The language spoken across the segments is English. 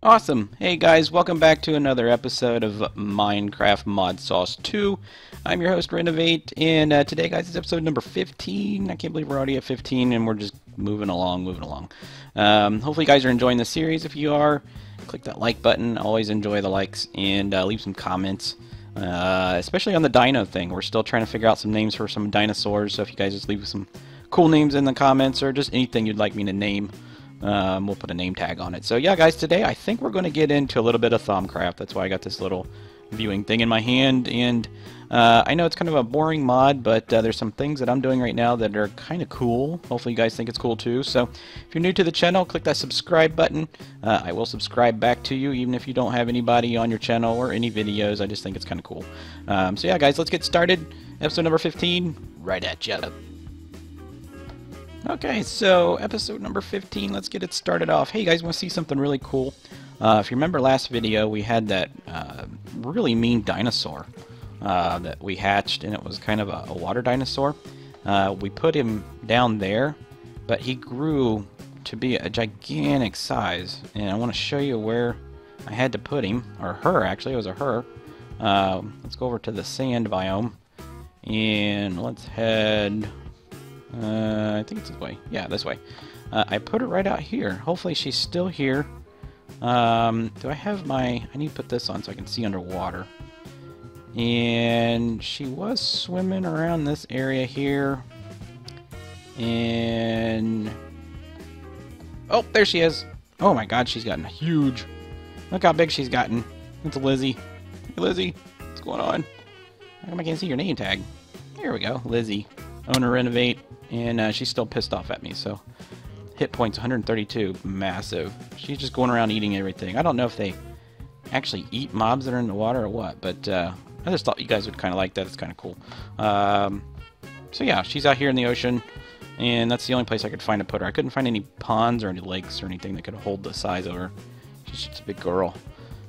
Awesome! Hey guys, welcome back to another episode of Minecraft Modsauce 2. I'm your host, Renovate, and today, guys, is episode number 15. I can't believe we're already at 15, and we're just moving along. Hopefully you guys are enjoying the series. If you are, click that like button. I always enjoy the likes, and leave some comments, especially on the dino thing. We're still trying to figure out some names for some dinosaurs, so if you guys just leave some cool names in the comments, or just anything you'd like me to name, we'll put a name tag on it. So yeah, guys, today I think we're going to get into a little bit of Thaumcraft. That's why I got this little viewing thing in my hand, and I know it's kind of a boring mod, but there's some things that I'm doing right now that are kind of cool. Hopefully you guys think it's cool too. So if you're new to the channel, click that subscribe button. I will subscribe back to you even if you don't have anybody on your channel or any videos. I just think it's kind of cool. So yeah, guys, let's get started. Episode number 15, right at ya. Okay, so episode number 15, let's get it started off. Hey, you guys, want to see something really cool? If you remember last video, we had that really mean dinosaur that we hatched, and it was kind of a water dinosaur. We put him down there, but he grew to be a gigantic size, and I want to show you where I had to put him, or her, actually, it was a her. Let's go over to the sand biome, and let's head... I think it's this way. Yeah, this way. I put her right out here. Hopefully she's still here. Do I have my... I need to put this on so I can see underwater. And she was swimming around this area here. And... oh, there she is. Oh my god, she's gotten huge. Look how big she's gotten. It's Lizzie. Hey, Lizzie. What's going on? How come I can't see your name tag? There we go. Lizzie. Owner Renovate. And she's still pissed off at me, so hit points 132, massive. She's just going around eating everything. I don't know if they actually eat mobs that are in the water or what, but I just thought you guys would kind of like that. It's kind of cool. So yeah, she's out here in the ocean, and that's the only place I could find to put her. I couldn't find any ponds or any lakes or anything that could hold the size of her. She's just a big girl.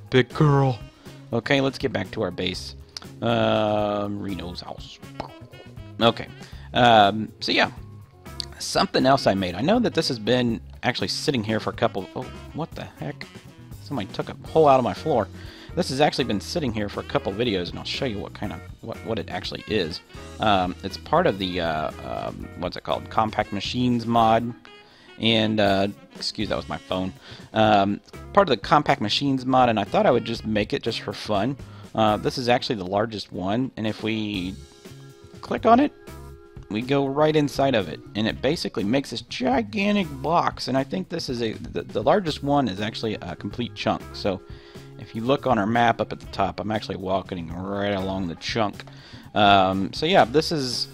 Big girl. Okay, let's get back to our base. Reno's house. Okay. So yeah, something else I made. I know that this has been actually sitting here for a couple... oh, what the heck? Somebody took a hole out of my floor. This has actually been sitting here for a couple videos, and I'll show you what kind of... what it actually is. It's part of the, what's it called? Compact Machines mod. And, excuse, that was my phone. Part of the Compact Machines mod, and I thought I would just make it just for fun. This is actually the largest one, and if we click on it, we go right inside of it, and it basically makes this gigantic box. And I think this is the largest one is actually a complete chunk. So if you look on our map up at the top, I'm actually walking right along the chunk. So yeah, this is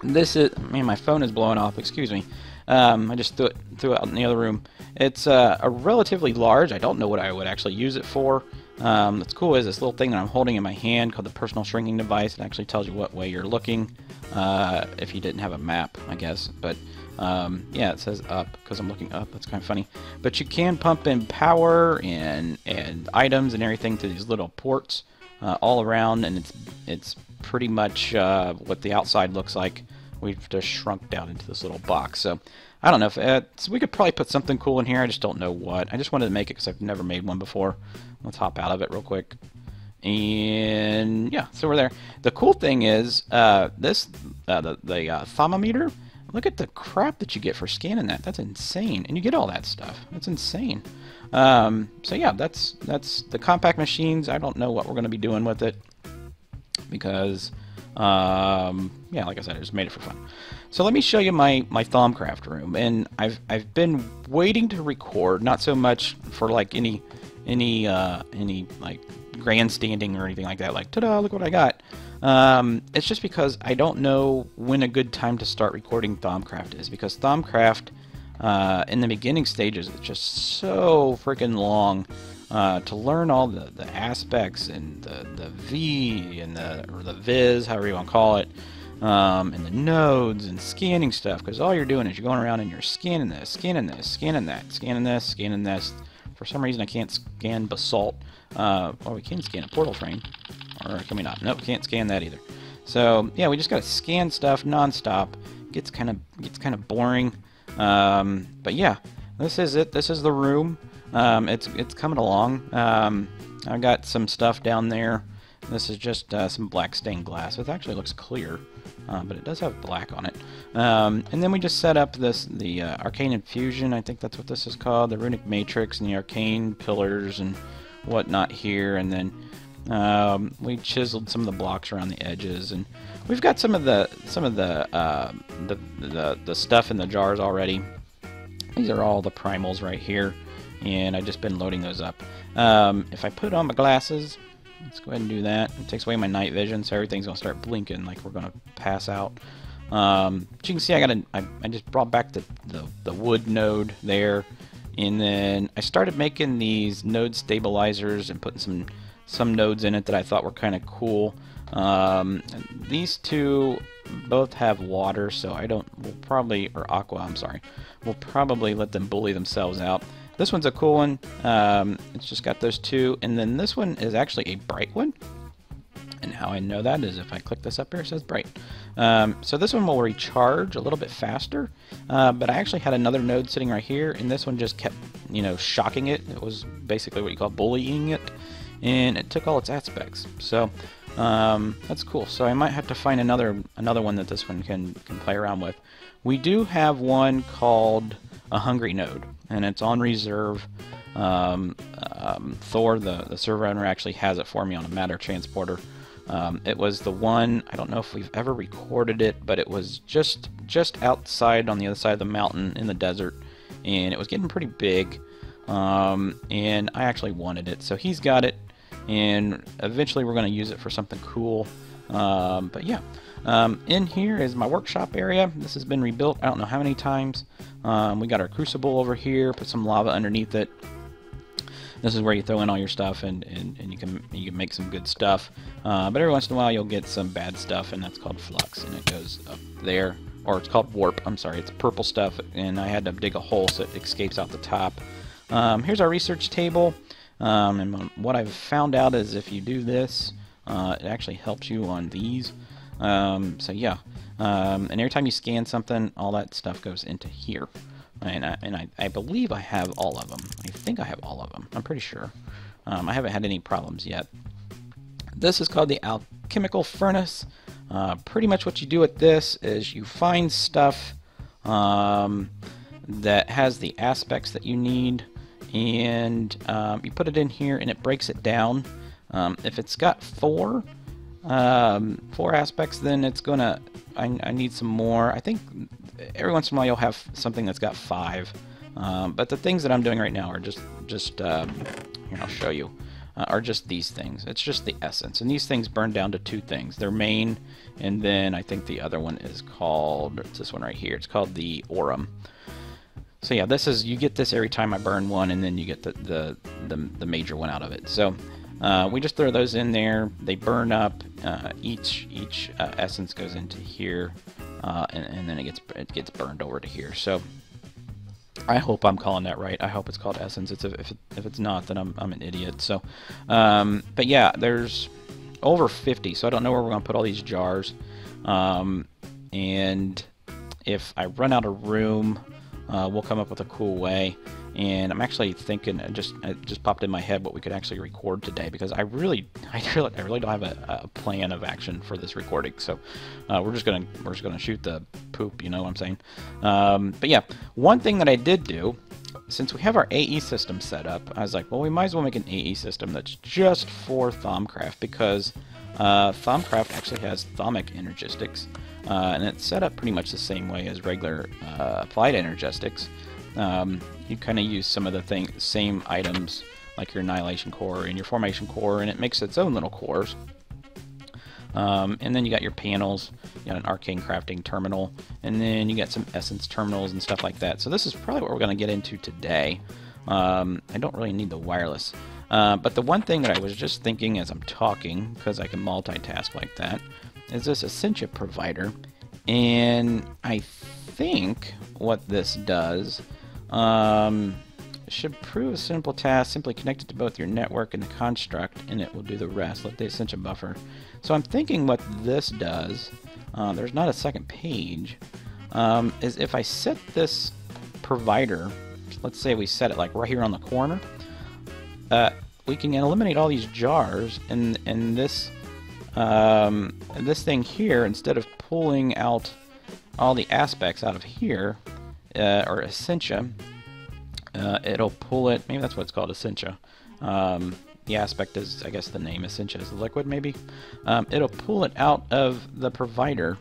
man, my phone is blowing off, excuse me. I just threw it out in the other room. It's a relatively large. I don't know what I would actually use it for. What's cool is this little thing that I'm holding in my hand called the personal shrinking device. It actually tells you what way you're looking, if you didn't have a map, I guess. But yeah, it says up because I'm looking up. That's kind of funny. But you can pump in power and items and everything to these little ports all around, and it's pretty much what the outside looks like. We've just shrunk down into this little box. So I don't know if so we could probably put something cool in here. I just don't know what. I just wanted to make it because I've never made one before. Let's hop out of it real quick. And yeah, so we're there. The cool thing is the thermometer. Look at the crap that you get for scanning that. That's insane. And you get all that stuff. That's insane. So yeah, that's the compact machines. I don't know what we're going to be doing with it because yeah, like I said, I just made it for fun. So let me show you my Thaumcraft room, and I've been waiting to record, not so much for like any like grandstanding or anything like that, like ta-da, look what I got. It's just because I don't know when a good time to start recording Thaumcraft is, because Thaumcraft in the beginning stages is just so freaking long. To learn all the aspects and the V and or the Viz, however you want to call it, and the nodes and scanning stuff, because all you're doing is you're going around and you're scanning this, scanning this, scanning that, scanning this, scanning this. For some reason I can't scan basalt. Well, we can scan a portal frame, or can we not? Nope, we can't scan that either. So yeah, we just gotta scan stuff non-stop. Gets kind of boring. But yeah, this is it. This is the room. It's coming along. I got some stuff down there. This is just some black stained glass. It actually looks clear, but it does have black on it. And then we just set up the Arcane Infusion. I think that's what this is called. The runic matrix and the arcane pillars and whatnot here. And then we chiseled some of the blocks around the edges, and we've got some of the stuff in the jars already. These are all the primals right here, and I've just been loading those up. If I put on my glasses, let's go ahead and do that. It takes away my night vision, so everything's gonna start blinking like we're gonna pass out. But you can see I just brought back the wood node there, and then I started making these node stabilizers and putting some nodes in it that I thought were kind of cool. These two both have water, so we'll probably let them bully themselves out. This one's a cool one. It's just got those two, and then this one is actually a bright one. And how I know that is if I click this up here, it says bright. So this one will recharge a little bit faster, but I actually had another node sitting right here, and this one just kept, shocking it. It was basically what you call bullying it, and it took all its aspects. So that's cool. So I might have to find another one that this one can play around with. We do have one called a hungry node, and it's on reserve. Thor, the server owner, actually has it for me on a matter transporter. It was the one, I don't know if we've ever recorded it, but it was just outside on the other side of the mountain in the desert, and it was getting pretty big, and I actually wanted it, so he's got it, and eventually we're going to use it for something cool. But yeah, in here is my workshop area. This has been rebuilt I don't know how many times. We got our crucible over here, put some lava underneath it. This is where you throw in all your stuff, and you can make some good stuff. But every once in a while you'll get some bad stuff, and that's called flux, and it goes up there. Or it's called warp, I'm sorry, it's purple stuff, and I had to dig a hole so it escapes out the top. Here's our research table, and what I've found out is if you do this, it actually helps you on these. So yeah, and every time you scan something, all that stuff goes into here. And I believe I have all of them. I think I have all of them. I'm pretty sure. I haven't had any problems yet. This is called the alchemical furnace. Pretty much what you do with this is you find stuff that has the aspects that you need, and you put it in here, and it breaks it down. If it's got four aspects, then it's gonna. I need some more. I think every once in a while you'll have something that's got 5. But the things that I'm doing right now are just here, I'll show you, are just these things. It's just the essence, and these things burn down to 2 things. They're main, and then I think the other one is called, it's this one right here. It's called the aurum. So yeah, this is, you get this every time I burn one, and then you get the major one out of it. So we just throw those in there. They burn up. Each essence goes into here, and then it gets burned over to here. So I hope I'm calling that right. I hope it's called essence. If it's not, then I'm an idiot. So, but yeah, there's over 50. So I don't know where we're gonna put all these jars. And if I run out of room, we'll come up with a cool way. And I'm actually thinking, it just popped in my head what we could actually record today, because I really don't have a plan of action for this recording. So we're just gonna shoot the poop, you know what I'm saying? But yeah, one thing that I did do, since we have our AE system set up, I was like, well, we might as well make an AE system that's just for Thaumcraft, because Thaumcraft actually has thaumic energistics, and it's set up pretty much the same way as regular applied energistics. You kind of use some of the same items, like your annihilation core and your formation core, and it makes its own little cores. And then you got your panels, you got an arcane crafting terminal, and then you got some essence terminals and stuff like that. So this is probably what we're going to get into today. I don't really need the wireless. But the one thing that I was just thinking as I'm talking, because I can multitask like that, is this Cintia provider. And I think what this does should prove a simple task. Simply connect it to both your network and the construct, and it will do the rest. Let the Cintia buffer. So I'm thinking what this does, there's not a second page, is if I set this provider let's say we set it like right here on the corner, we can eliminate all these jars, and this thing here, instead of pulling out all the aspects out of here, or Essentia, it'll pull it, maybe that's what it's called, Essentia. The aspect is, I guess the name, Essentia is the liquid, maybe. It'll pull it out of the provider,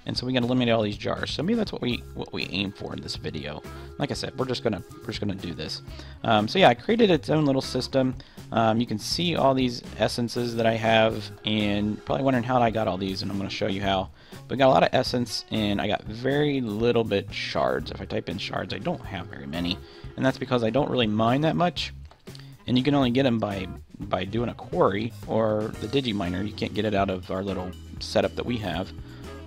and so we can eliminate all these jars. So maybe that's what we aim for in this video. Like I said, we're just gonna do this. So yeah, I created its own little system. You can see all these essences that I have, and probably wondering how I got all these, and I'm going to show you how. But I got a lot of essence, and I got very little bit shards. If I type in shards, I don't have very many, and that's because I don't really mine that much. And you can only get them by doing a quarry or the Digiminer. You can't get it out of our little setup that we have.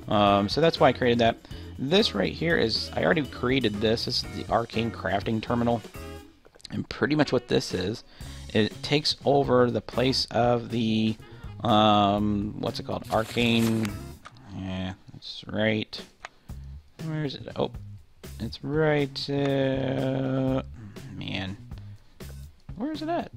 So that's why I created that. This right here is, I already created this. This is the Arcane Crafting Terminal. And pretty much what this is, it takes over the place of the, what's it called? Arcane, yeah, that's right. Where is it? Oh, it's right, man. Where is it at?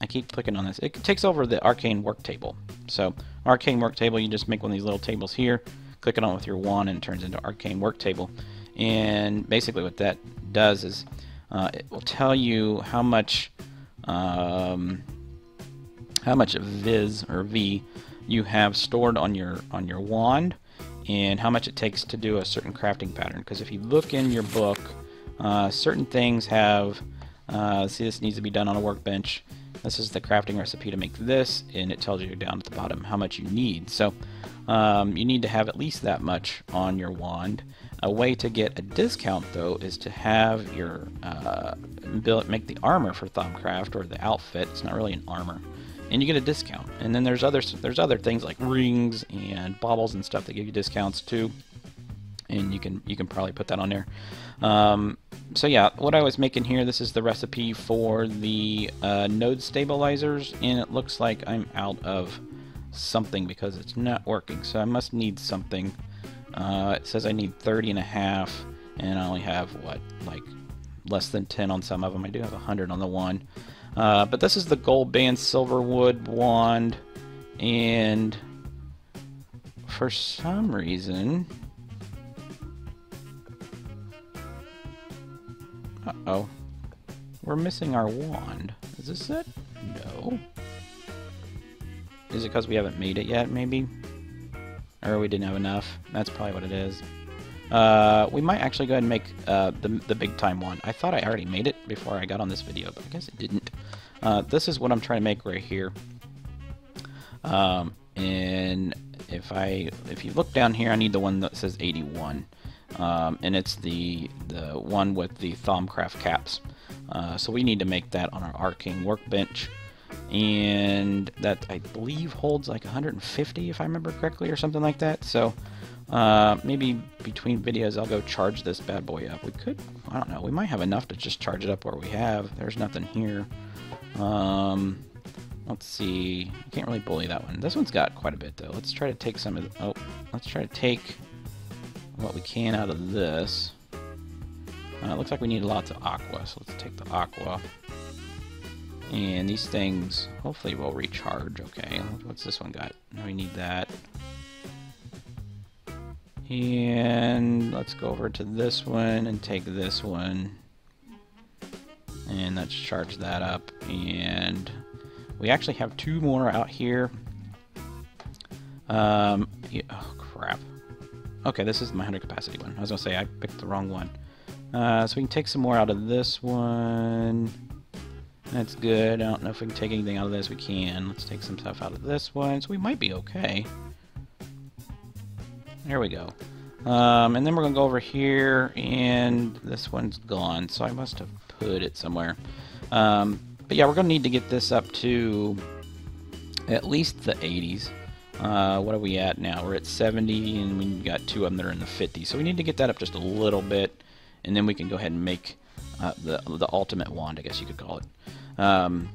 I keep clicking on this. It takes over the Arcane Work Table. So, Arcane Work Table, you just make one of these little tables here, click it on with your wand, and it turns into Arcane Work Table. And basically what that does is, it will tell you how much Viz or V you have stored on your wand, and how much it takes to do a certain crafting pattern. Because if you look in your book, certain things have, see, this needs to be done on a workbench. This is the crafting recipe to make this, and it tells you down at the bottom how much you need. So you need to have at least that much on your wand. A way to get a discount, though, is to have your make the armor for Thaumcraft, or the outfit. It's not really an armor, and you get a discount. And then there's other things like rings and baubles and stuff that give you discounts too. And you can probably put that on there. So yeah, what I was making here, this is the recipe for the node stabilizers, and it looks like I'm out of something because it's not working. So I must need something. It says I need 30.5, and I only have, what, like less than 10 on some of them. I do have 100 on the one. But this is the gold band silverwood wand, and for some reason, uh-oh, we're missing our wand. Is this it? No. Is it because we haven't made it yet, maybe? Or we didn't have enough? That's probably what it is. We might actually go ahead and make the big time wand. I thought I already made it before I got on this video, but I guess it didn't. This is what I'm trying to make right here. And if you look down here, I need the one that says 81. And it's the one with the Thaumcraft caps. So we need to make that on our Arcane workbench, and that, I believe, holds like 150 if I remember correctly, or something like that. So maybe between videos I'll go charge this bad boy up. We could, I don't know, we might have enough to just charge it up where we have. There's nothing here. Let's see, I can't really bully that one. This one's got quite a bit though. Let's try to take some of the, let's try to take what we can out of this. It looks like we need lots of aqua, so let's take the aqua. And these things hopefully will recharge. Okay, what's this one got? No, we need that. And let's go over to this one and take this one. And let's charge that up. And we actually have 2 more out here. Yeah, oh crap. Okay, this is my 100 capacity one. I was gonna say I picked the wrong one. So we can take some more out of this one. That's good. I don't know if we can take anything out of this. We can. Let's take some stuff out of this one. So we might be okay. There we go. And then we're gonna go over here, and this one's gone. So I must have put it somewhere. But yeah, we're gonna need to get this up to at least the 80s. What are we at now? We're at 70, and we've got 2 of them that are in the 50s. So we need to get that up just a little bit, and then we can go ahead and make the ultimate wand, I guess you could call it.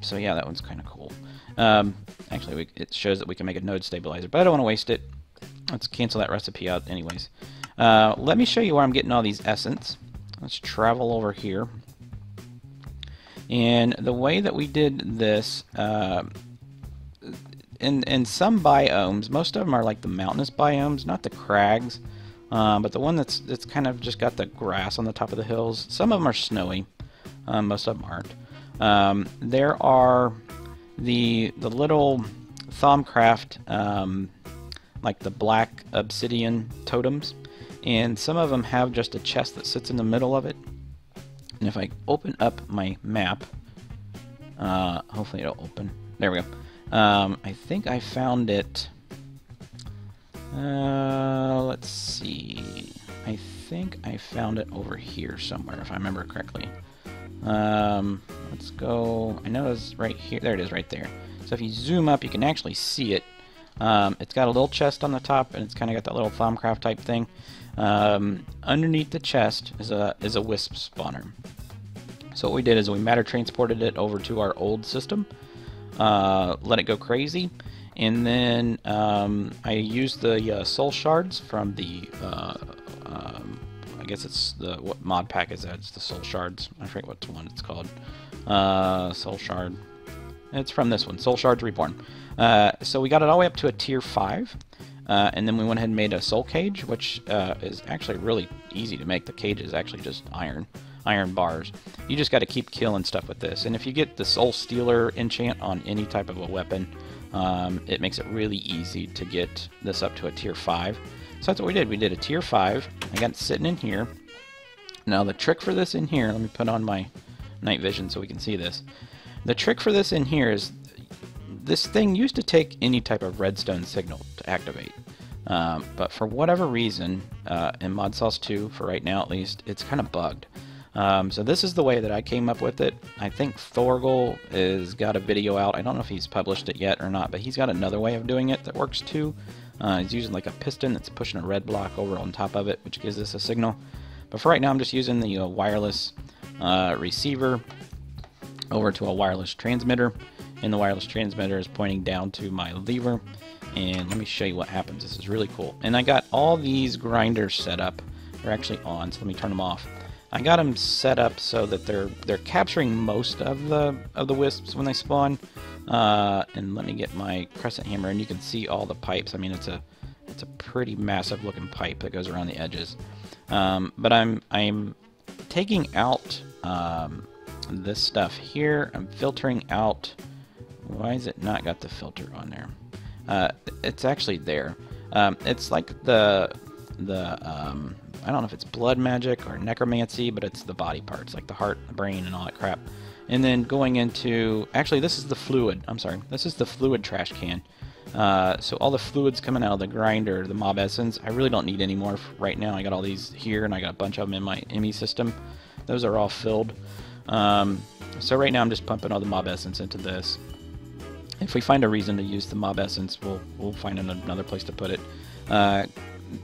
So yeah, that one's kind of cool. Actually, it shows that we can make a node stabilizer, but I don't want to waste it. Let's cancel that recipe out anyways. Let me show you where I'm getting all these essence. let's travel over here. And the way that we did this, in some biomes, most of them are like the mountainous biomes, not the crags, but the one that's kind of just got the grass on the top of the hills. Some of them are snowy, most of them aren't. There are the little Thaumcraft, like the black obsidian totems, and some of them have just a chest that sits in the middle of it. And if I open up my map, hopefully it'll open. There we go. I think I found it. Let's see. I think I found it over here somewhere, if I remember correctly. Let's go. I know it's right here. There it is, right there. So if you zoom up, you can actually see it. It's got a little chest on the top, and it's kind of got that little Thaumcraft type thing. Underneath the chest is a WISP spawner. So what we did is we matter transported it over to our old system, let it go crazy, and then I used the soul shards from the I guess it's the what mod pack is that? It's the soul shards. I forget what one it's called. Soul shard. It's from this one, Soul Shards Reborn. So we got it all the way up to a tier 5. And then we went ahead and made a soul cage, which is actually really easy to make. The cage is actually just iron bars. You just got to keep killing stuff with this. And if you get the Soul Stealer enchant on any type of a weapon, it makes it really easy to get this up to a tier 5. So that's what we did. We did a tier 5. I got it sitting in here. Now the trick for this in here, let me put on my night vision so we can see this. The trick for this in here is this thing used to take any type of redstone signal to activate, but for whatever reason, in Modsauce 2, for right now at least, it's kind of bugged. So this is the way that I came up with it. I think Thorgal has got a video out. I don't know if he's published it yet or not, but he's got another way of doing it that works too. He's using like a piston that's pushing a red block over on top of it, which gives us a signal. But for right now, I'm just using the wireless receiver over to a wireless transmitter, and the wireless transmitter is pointing down to my lever. And let me show you what happens. This is really cool. And I got all these grinders set up. They're actually on, so let me turn them off. I got them set up so that they're capturing most of the wisps when they spawn. And let me get my crescent hammer, and you can see all the pipes. I mean, it's a pretty massive looking pipe that goes around the edges. But I'm taking out this stuff here. I'm filtering out. Why is it not got the filter on there? It's actually there. It's like the I don't know if it's blood magic or necromancy, but it's the body parts, like the heart, the brain, and all that crap. And then going into, actually this is the fluid. I'm sorry, this is the fluid trash can. So all the fluids coming out of the grinder, the mob essence, I really don't need any more right now. I got all these here, and I got a bunch of them in my ME system. Those are all filled. So right now I'm just pumping all the mob essence into this. If we find a reason to use the mob essence, we'll find another place to put it.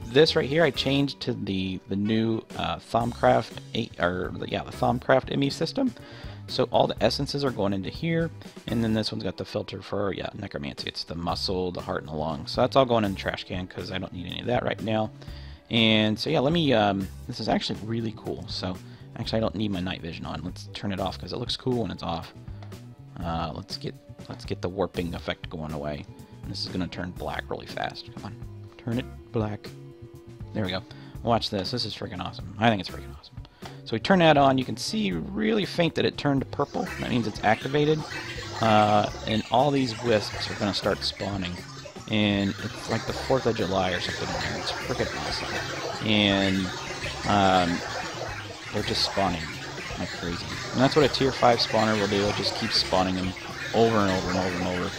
This right here I changed to the new Thaumcraft the Thaumcraft ME system. So all the essences are going into here, and then this one's got the filter for necromancy. It's the muscle, the heart, and the lung. So that's all going in the trash can because I don't need any of that right now. And so yeah, let me. This is actually really cool. So actually, I don't need my night vision on. Let's turn it off because it looks cool when it's off. Let's get the warping effect going away. And this is gonna turn black really fast. Come on, turn it black. There we go. Watch this. This is freaking awesome. I think it's freaking awesome. So we turn that on. You can see really faint that it turned purple. That means it's activated. And all these wisps are gonna start spawning. And it's like the 4th of July or something in there. It's freaking awesome. And they're just spawning like crazy. And that's what a tier 5 spawner will do. It'll just keep spawning them over and over and over and over.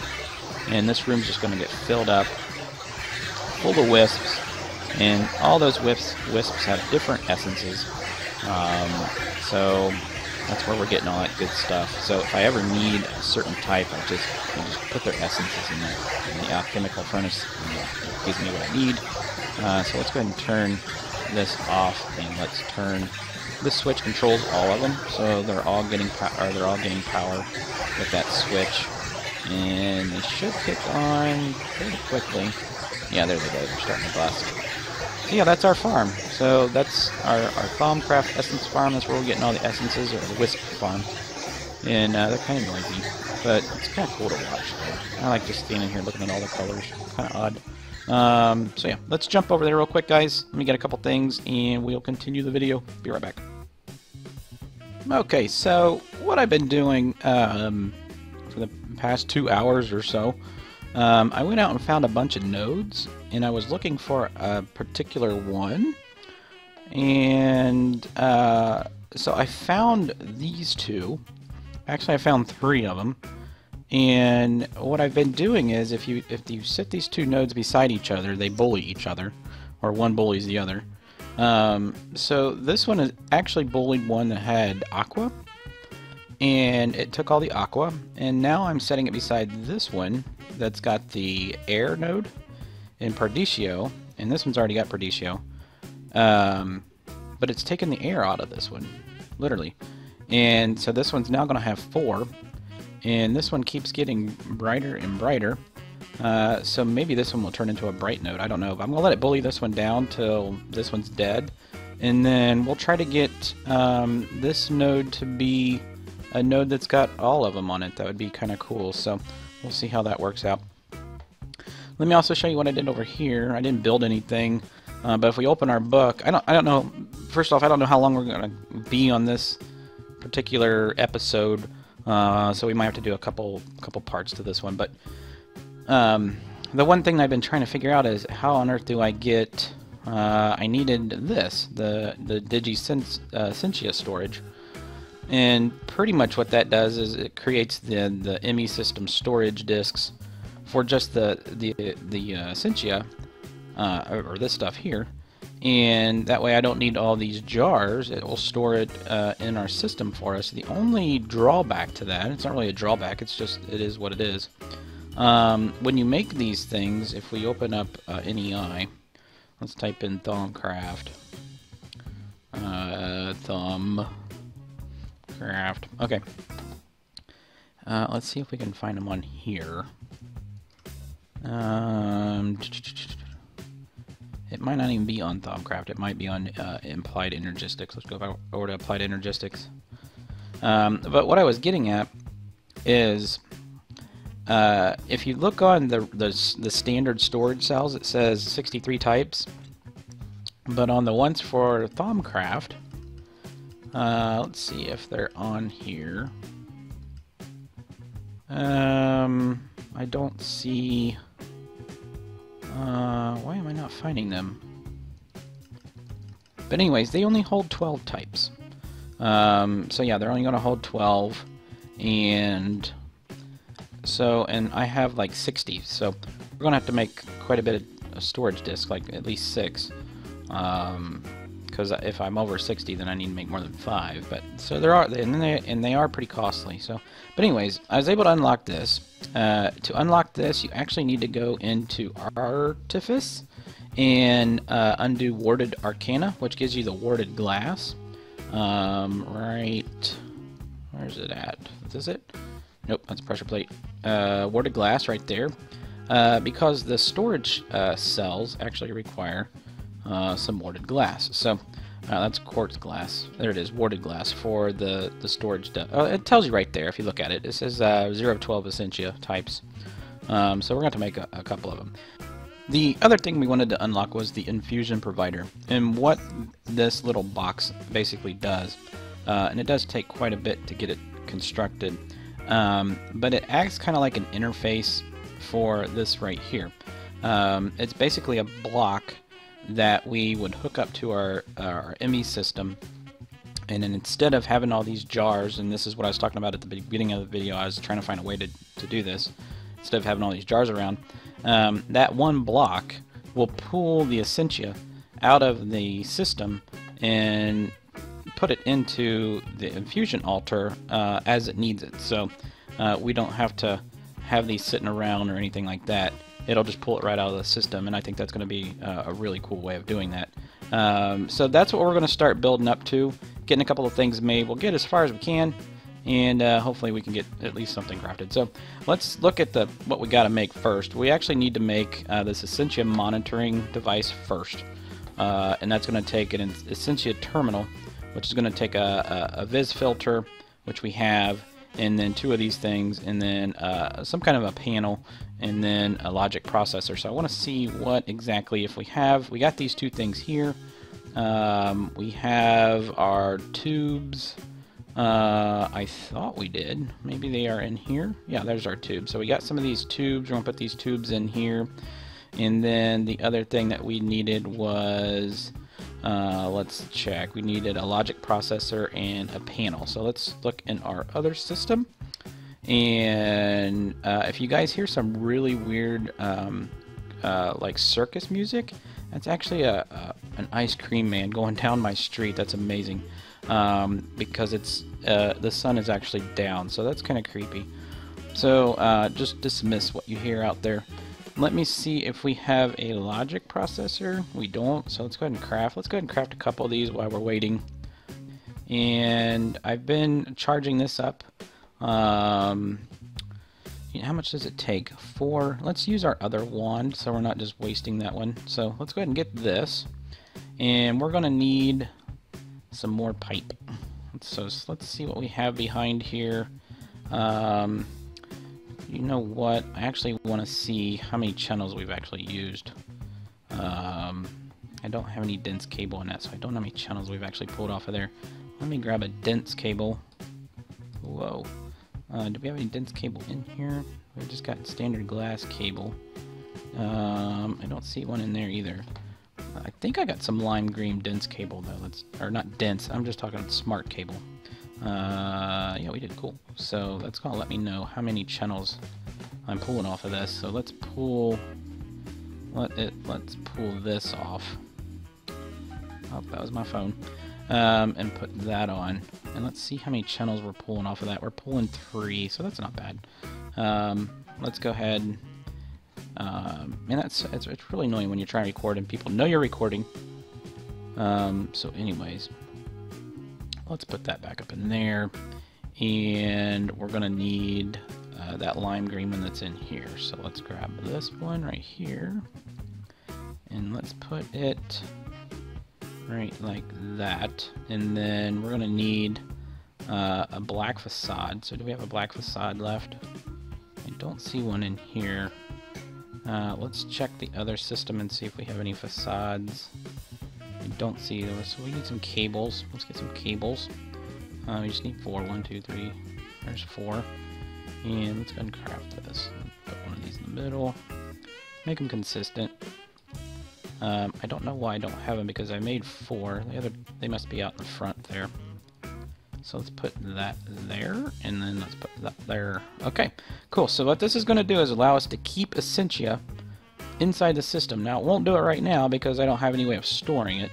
And this room's just going to get filled up full of wisps. And all those wisps have different essences. So that's where we're getting all that good stuff. So if I ever need a certain type, I just put their essences in there. And the alchemical furnace gives me what I need. So let's go ahead and turn this off, and let's turn. This switch controls all of them, so they're all getting power with that switch, and they should kick on pretty quickly. Yeah, there they go. They're starting to bust. So yeah, that's our farm. So that's our Thaumcraft Essence farm. That's where we're getting all the essences, or the WISP farm. And they're kind of noisy, but it's kind of cool to watch. I like just standing here looking at all the colors. Kind of odd. So yeah, let's jump over there real quick, guys. Let me get a couple things, and we'll continue the video. Be right back. Okay, so what I've been doing for the past 2 hours or so, I went out and found a bunch of nodes, and I was looking for a particular one, and so I found these two. Actually, I found 3 of them, and what I've been doing is if you sit these 2 nodes beside each other, they bully each other, or one bullies the other. So this one is actually bullied one that had aqua, and it took all the aqua, and now I'm setting it beside this one that's got the air node in Parditio, and this one's already got Parditio, but it's taken the air out of this one, literally. And so this one's now going to have 4, and this one keeps getting brighter and brighter. So maybe this one will turn into a bright node. I don't know. I'm going to let it bully this one down till this one's dead, and then we'll try to get this node to be a node that's got all of them on it. That would be kind of cool. So we'll see how that works out. Let me also show you what I did over here. I didn't build anything, but if we open our book, I don't know. First off, I don't know how long we're going to be on this particular episode, so we might have to do a couple parts to this one. But the one thing I've been trying to figure out is how on earth do I get I needed this, the Cintia Storage, and pretty much what that does is it creates the ME system storage disks for just the Cintia, or this stuff here. And that way I don't need all these jars. It will store it in our system for us. The only drawback to that, it's not really a drawback, it's just, it is what it is. When you make these things, if we open up NEI, let's type in Thaumcraft. Thaumcraft. Okay. Let's see if we can find them on here. It might not even be on Thaumcraft. It might be on Applied Energistics. Let's go over to Applied Energistics. But what I was getting at is, if you look on the standard storage cells, it says 63 types. But on the ones for Thaumcraft, let's see if they're on here. I don't see. Why am I not finding them? But anyways, they only hold 12 types. So yeah, they're only going to hold 12, and I have like 60, so we're going to have to make quite a bit of storage disk, like at least 6. Because if I'm over 60, then I need to make more than 5. But so there are, and they are pretty costly. So, but anyways, I was able to unlock this. To unlock this, you actually need to go into Artifice and undo Warded Arcana, which gives you the warded glass. Right, where's it at? Is this it? Nope, that's pressure plate. Warded glass right there. Because the storage cells actually require some warded glass. So that's quartz glass. There it is, warded glass for the storage. It tells you right there if you look at it. It says 0 of 12 Essentia types. So we're going to make a couple of them. The other thing we wanted to unlock was the infusion provider, and what this little box basically does. And it does take quite a bit to get it constructed, but it acts kind of like an interface for this right here. It's basically a block that we would hook up to our ME system, and then instead of having all these jars, and this is what I was talking about at the beginning of the video, I was trying to find a way to do this. Instead of having all these jars around, that one block will pull the Essentia out of the system and put it into the infusion altar as it needs it. So we don't have to have these sitting around or anything like that. It'll just pull it right out of the system, and I think that's going to be a really cool way of doing that. So that's what we're going to start building up to, getting a couple of things made. We'll get as far as we can, and hopefully we can get at least something crafted. So let's look at what we got to make first. We actually need to make this Essentia monitoring device first. and that's going to take an Essentia terminal, which is going to take a Viz filter, which we have, and then 2 of these things, and then some kind of a panel, and then a logic processor. So I want to see what exactly, if we got these 2 things here. We have our tubes. I thought we did. Maybe they are in here. Yeah, there's our tube. So we got some of these tubes. We're going to put these tubes in here. And then the other thing that we needed was, let's check. We needed a logic processor and a panel. So let's look in our other system. And if you guys hear some really weird like circus music, that's actually an ice cream man going down my street. That's amazing. Because it's the sun is actually down, so that's kind of creepy. So just dismiss what you hear out there. Let me see if we have a logic processor. We don't, so let's go ahead and craft. Let's go ahead and craft a couple of these while we're waiting. And I've been charging this up. How much does it take? 4. Let's use our other wand so we're not just wasting that one. So let's go ahead and get this. And we're going to need some more pipe. So let's see what we have behind here. You know what? I actually want to see how many channels we've actually used. I don't have any dense cable in that, so I don't know how many channels we've actually pulled off of there. Let me grab a dense cable. Whoa. Do we have any dense cable in here? We just got standard glass cable. I don't see one in there either. I think I got some lime green dense cable though. Or not dense, I'm just talking smart cable. Yeah, we did. Cool. So that's gonna let me know how many channels I'm pulling off of this. So let's pull this off. Oh, that was my phone. And put that on. And let's see how many channels we're pulling off of that. We're pulling 3, so that's not bad. Let's go ahead. And it's really annoying when you're trying to record and people know you're recording. So anyways, let's put that back up in there, and we're gonna need that lime green one that's in here. So let's grab this one right here, and let's put it right like that. And then we're gonna need a black facade. So do we have a black facade left? I don't see one in here. Let's check the other system and see if we have any facades. I don't see those, so we need some cables. Let's get some cables. We just need 4. 1, 2, 3. There's 4. And let's go ahead and craft this. Put one of these in the middle. Make them consistent. I don't know why I don't have them, because I made 4. They must be out in the front there. So let's put that there, and then let's put that there. Okay, cool. So what this is going to do is allow us to keep Essentia inside the system. Now, it won't do it right now because I don't have any way of storing it.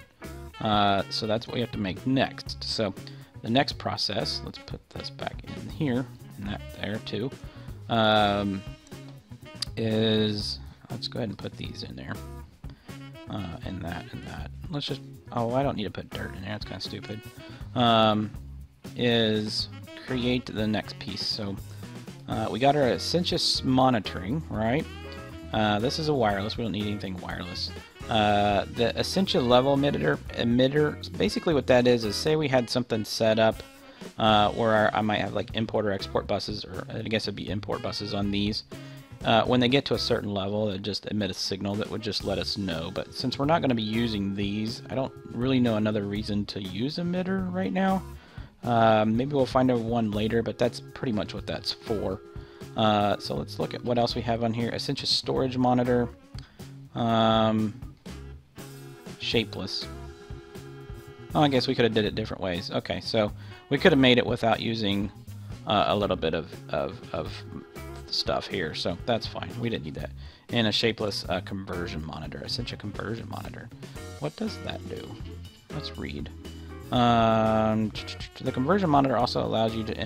So that's what we have to make next. So the next process, let's put this back in here, and that there too, is, let's go ahead and put these in there. And that, and that. Let's just, oh, I don't need to put dirt in there. That's kind of stupid. Is create the next piece. So we got our Essentia monitoring, right? This is a wireless. We don't need anything wireless. The Essentia level emitter, basically what that is say we had something set up where I might have like import or export buses, or I guess it'd be import buses on these. When they get to a certain level, it just emit a signal that would just let us know. But since we're not going to be using these, I don't really know another reason to use emitter right now. Maybe we'll find one later, but that's pretty much what that's for. So let's look at what else we have on here. Cintia Storage monitor. Shapeless. Oh, I guess we could have did it different ways. Okay, so we could have made it without using a little bit of stuff here, so that's fine. We didn't need that. And a shapeless conversion monitor. Essentia conversion monitor. What does that do? Let's read. The conversion monitor also allows you to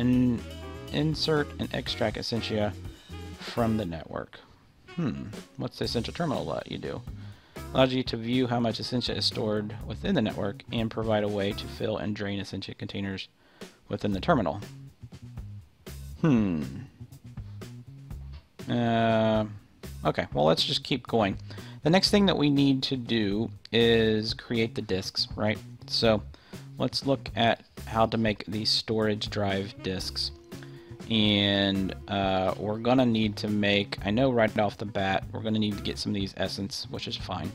insert and extract Essentia from the network. What's the Essentia terminal let you do? Allows you to view how much Essentia is stored within the network and provide a way to fill and drain Essentia containers within the terminal. Okay, well, let's just keep going. the next thing that we need to do is create the disks, right? So let's look at how to make these storage drive disks. And we're gonna need to make, I know right off the bat, we're gonna need to get some of these essence, which is fine.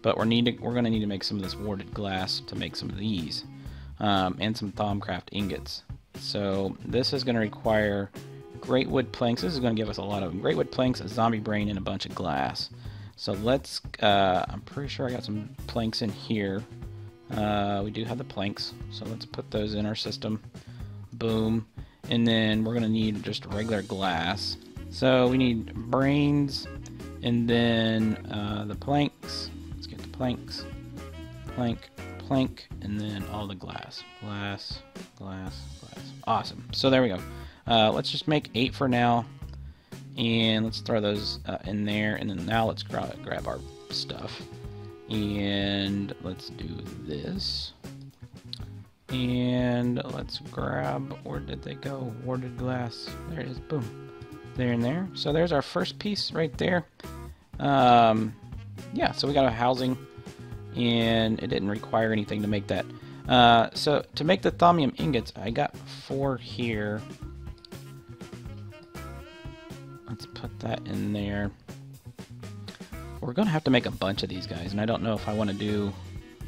But we're gonna need to make some of this warded glass to make some of these. And some Thaumcraft ingots. So this is gonna require great wood planks. This is gonna give us a lot of great wood planks, a zombie brain, and a bunch of glass. So let's, I'm pretty sure I got some planks in here. We do have the planks, so let's put those in our system. Boom. And then we're going to need just regular glass. So we need brains, and then the planks. Let's get the planks. Plank, plank, and then all the glass. Glass, glass, glass. Awesome. So there we go. Let's just make 8 for now. And let's throw those in there. And then now let's grab our stuff. And let's do this. And let's grab, where did they go? Warded glass. There it is. Boom. There and there. So there's our first piece right there. Yeah, so we got a housing. And it didn't require anything to make that. So to make the thaumium ingots, I got 4 here. Let's put that in there. We're going to have to make a bunch of these guys, and I don't know if I want to do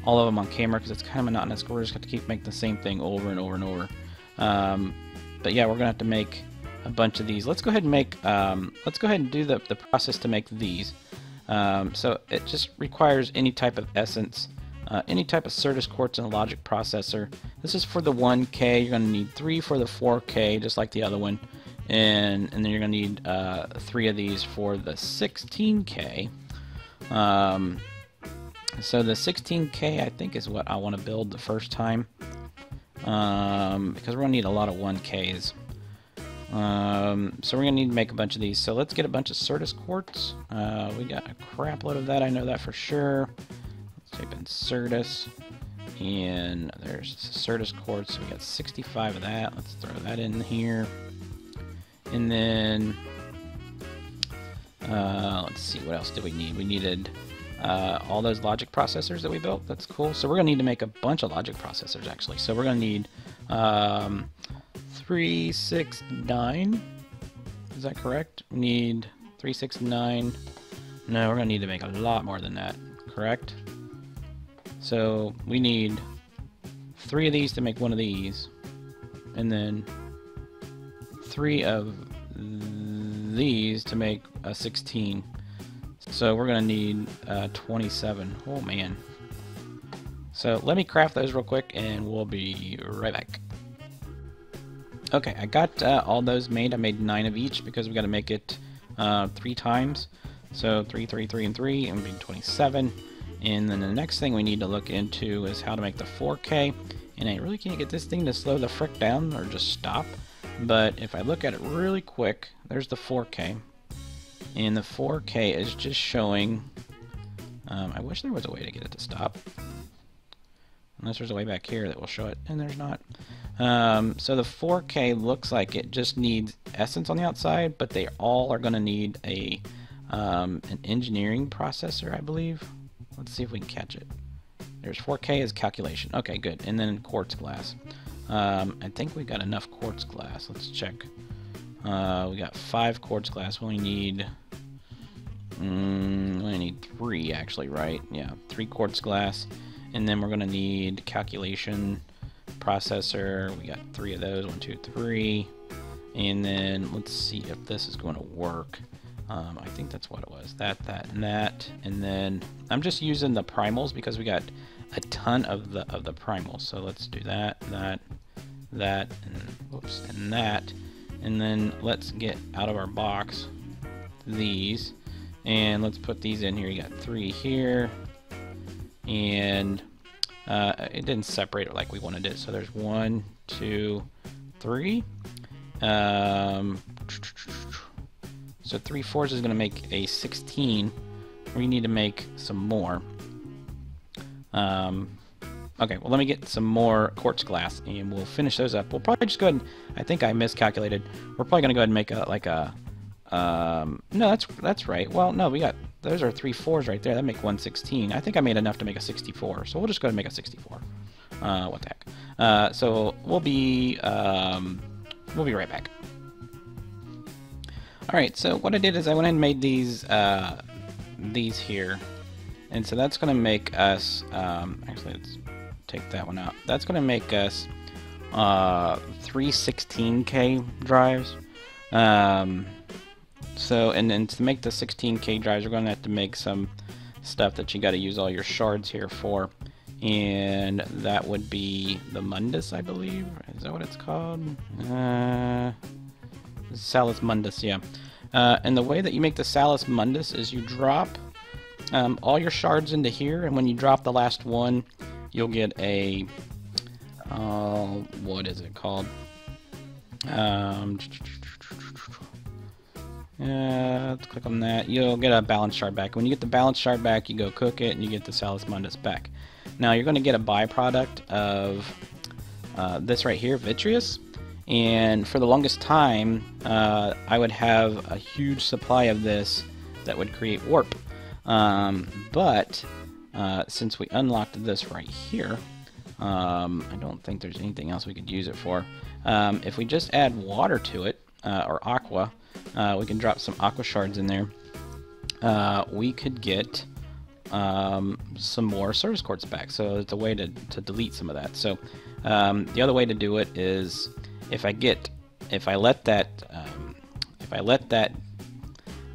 all of them on camera because it's kind of monotonous. We're just going to keep making the same thing over and over and over. But yeah, we're going to have to make a bunch of these. Let's go ahead and make, let's go ahead and do the process to make these. So it just requires any type of essence, any type of Certus quartz and a logic processor. This is for the 1K. You're going to need 3 for the 4K, just like the other one. And then you're going to need 3 of these for the 16K. So the 16K I think is what I want to build the first time, because we're going to need a lot of 1Ks. So we're going to need to make a bunch of these. So let's get a bunch of Certus quartz. We got a crap load of that, I know that for sure. Let's type in Certus, and there's Certus quartz. So we got 65 of that. Let's throw that in here. And then let's see, what else did we need? We needed all those logic processors that we built. That's cool. So we're going to need to make a bunch of logic processors, actually. So we're going to need 3, 6, 9. Is that correct? We need 3, 6, 9. No, we're going to need to make a lot more than that, correct? So we need 3 of these to make 1 of these. And then 3 of these to make a 16. So we're going to need 27. Oh man. So let me craft those real quick and we'll be right back. Okay, I got all those made. I made 9 of each because we got to make it 3 times. So 3, 3, 3, and 3, and we need 27. And then the next thing we need to look into is how to make the 4K. And I really can't get this thing to slow the frick down or just stop. But if I look at it really quick, there's the 4K. And the 4K is just showing, I wish there was a way to get it to stop. Unless there's a way back here that will show it, and there's not. So the 4K looks like it just needs essence on the outside, but they all are going to need a an engineering processor, I believe. Let's see if we can catch it. There's 4K is calculation. Okay, good. And then quartz glass. I think we got enough quartz glass. Let's check. We got 5 quartz glass. We only need 3 actually, right? Yeah, 3 quartz glass. And then we're going to need calculation processor. We got 3 of those. 1, 2, 3. And then let's see if this is going to work. I think that's what it was. That, and that. And then I'm just using the primals because we got a ton of the primals. So let's do that, that, and whoops, and that. And then let's get out of our box these. And let's put these in here. You got 3 here. And it didn't separate it like we wanted it. So there's 1, 2, 3. So 3 fours is going to make a 16. We need to make some more. Okay, well let me get some more quartz glass and we'll finish those up. We'll probably just go ahead and, I think I miscalculated. We're probably going to go ahead and make a, like a, no, that's right. Well, no, we got those are 3 4s right there. That make 116. I think I made enough to make a 64, so we'll just go ahead and make a 64. What the heck? So we'll be right back. All right. So what I did is I went ahead and made these here, and so that's going to make us. Actually, let's take that one out. That's going to make us 3 16K drives. So, and then to make the 16K drives, we're going to have to make some stuff that you got to use all your shards here for. And that would be the Mundus, I believe. Is that what it's called? Salus Mundus, yeah. And the way that you make the Salus Mundus is you drop all your shards into here, and when you drop the last one, you'll get a... what is it called? Let's click on that. You'll get a balance shard back. When you get the balance shard back, you go cook it, and you get the Salus Mundus back. Now, you're going to get a byproduct of this right here, vitreous. And for the longest time, I would have a huge supply of this that would create warp. But since we unlocked this right here, I don't think there's anything else we could use it for. If we just add water to it, or aqua, we can drop some aqua shards in there. We could get some more service quartz back. So it's a way to delete some of that. So the other way to do it is if I let that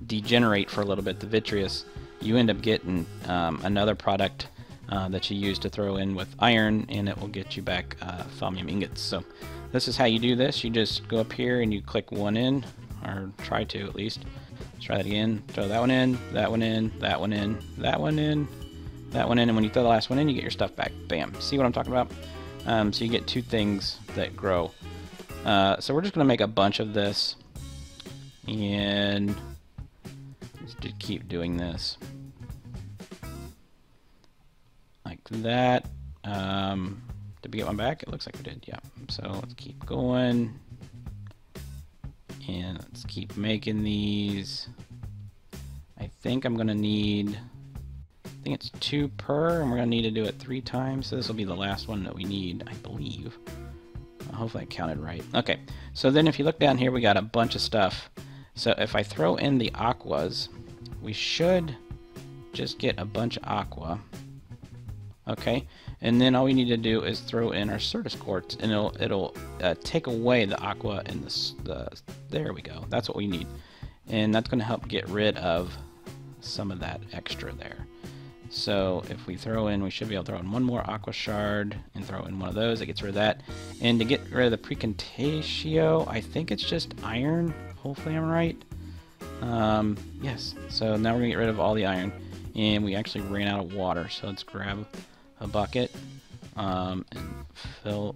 degenerate for a little bit, the vitreous, you end up getting another product that you use to throw in with iron, and it will get you back thaumium ingots. So this is how you do this. You just go up here and you click one in, or try to at least. Let's try that again. Throw that one in, that one in, that one in, that one in, that one in, and when you throw the last one in, you get your stuff back. Bam. See what I'm talking about? So you get 2 things that grow. So we're just going to make a bunch of this, and just keep doing this like that. Did we get one back? It looks like we did, yeah. So let's keep going, and let's keep making these. I think I'm going to need, I think it's 2 per, and we're going to need to do it 3 times. So this will be the last one that we need, I believe. Hopefully I counted right. Okay, so then if you look down here, we got a bunch of stuff. So if I throw in the aquas, we should just get a bunch of aqua. Okay, and then all we need to do is throw in our service quartz, and it'll take away the aqua and there we go. That's what we need, and that's going to help get rid of some of that extra there. So if we throw in, we should be able to throw in 1 more aqua shard and throw in one of those. It gets rid of that. And to get rid of the precontatio, I think it's just iron. Hopefully I'm right. Yes. So now we're going to get rid of all the iron. And we actually ran out of water. So let's grab a bucket and fill...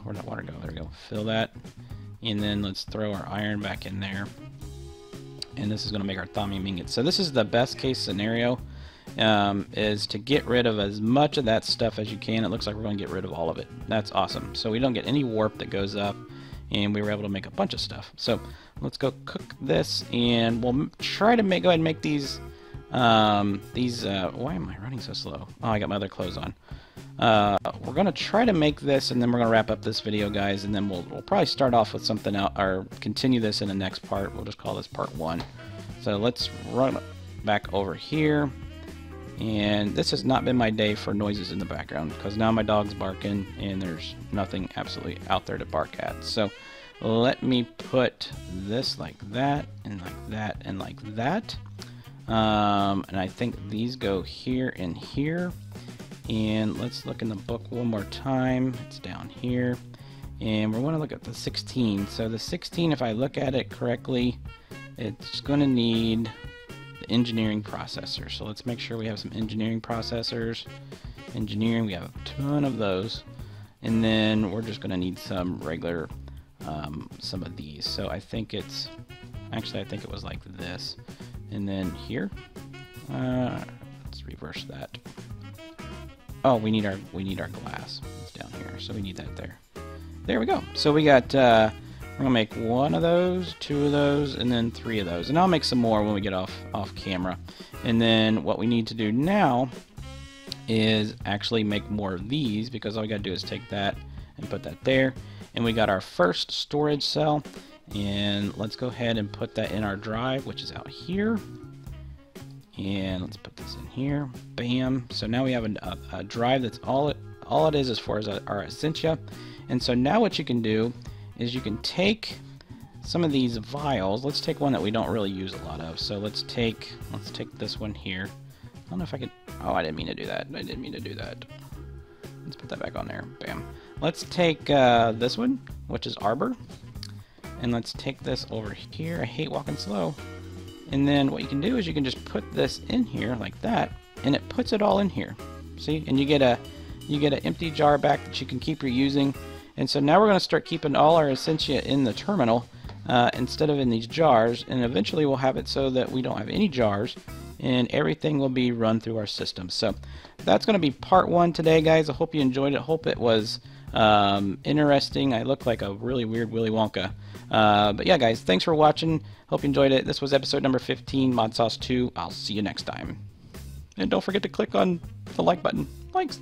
where'd that water go? There we go. Fill that. And then let's throw our iron back in there. And this is going to make our thaumium ingots. So this is the best case scenario. Is to get rid of as much of that stuff as you can. It looks like we're going to get rid of all of it. That's awesome. So we don't get any warp that goes up, and we were able to make a bunch of stuff. So let's go cook this, and we'll try to go ahead and make these. Why am I running so slow? Oh, I got my other clothes on. We're going to try to make this, and then we're going to wrap up this video, guys, and then we'll probably start off with something else, or continue this in the next part. We'll just call this part 1. So let's run back over here. And this has not been my day for noises in the background, because now my dog's barking and there's nothing absolutely out there to bark at. So let me put this like that and like that and like that. And I think these go here and here. And let's look in the book one more time. It's down here. And we want to look at the 16. So the 16, if I look at it correctly, it's going to need engineering processor. So let's make sure we have some engineering processors. Engineering, we have a ton of those. And then we're just going to need some regular, some of these. So I think it's, actually I think it was like this. And then here, let's reverse that. Oh, we need our glass. It's down here, so we need that there. There we go. So we got, we're I'm gonna make 1 of those, 2 of those, and then 3 of those. And I'll make some more when we get off camera. And then what we need to do now is actually make more of these, because all we gotta do is take that and put that there. And we got our first storage cell. And let's go ahead and put that in our drive, which is out here. And let's put this in here. Bam. So now we have a drive that's all it is as far as our Cintia. And so now what you can do is you can take some of these vials. Let's take one that we don't really use a lot of. So let's take this one here. I don't know if I could. Oh, I didn't mean to do that. I didn't mean to do that. Let's put that back on there. Bam. Let's take this one, which is Arbor. And let's take this over here. I hate walking slow. And then what you can do is you can just put this in here like that, and it puts it all in here. See? And you get an empty jar back that you can keep reusing. And so now we're going to start keeping all our Essentia in the terminal instead of in these jars. And eventually we'll have it so that we don't have any jars, and everything will be run through our system. So that's going to be part 1 today, guys. I hope you enjoyed it. Hope it was interesting. I look like a really weird Willy Wonka. But yeah, guys, thanks for watching. Hope you enjoyed it. This was episode number 15, Modsauce 2. I'll see you next time. And don't forget to click on the like button. Likes.